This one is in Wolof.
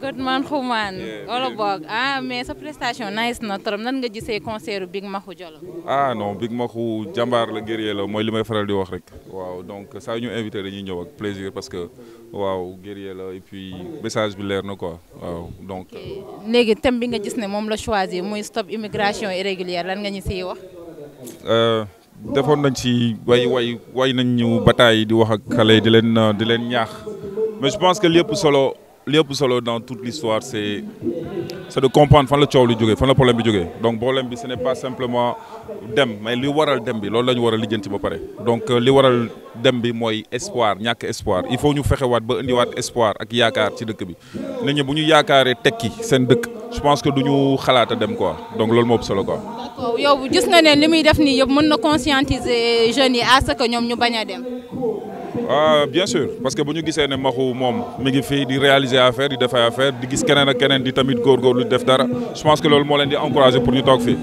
good man Xuman wala boog mais sa prestation nice na trop nan nga gisee concert Big Makhou Jolo. Non Big Makhou jàmbaar la guerrier la mooy li may faral di wax rek waaw donc saa ñu invité dañuy ñëw ak plaisir parce que waaw guerrier la et puis message bi leer na quoi waaw donc. léegi thème bi nga gis ne moom la choisir muy stop immigration irrégulière lan nga ñu siy wax. defoon nañ ci way nañ ñu bataille di wax ak xale yi di leen ñaax mais je pense que li ëpp solo dans toute l'histoire c'est de comprendre fan la coow li jógee fan la problème bi jógee donc problème bi ce n'est pas simplement dem mais li waral dem bi loolu la ñu war a lijjanti ba pare donc li waral dem bi mooy espoir ñàkk espoir il faut ñu fexewaat ba indiwaat espoir ak yaakaar ci dëkk bi nit ñi bu ñu yaakaaree tekki seen dëkk je pense que du ñu xalaat a dem quoi donc loolu moo ëpp solo quoi. d'accord yow gis nga ne li muy def nii yëpp mën na conscientiser jeunes yi à ce que ñoom ñu bañ a dem. Bien sûr parce que bu ñu gisee ne Makhou moom mi ngi fii di réaliser affaire di def ay affaire di gis keneen ak keneen di tamit góorgóorlu def dara je pense que loolu moo leen di encourager pour ñu toog fii.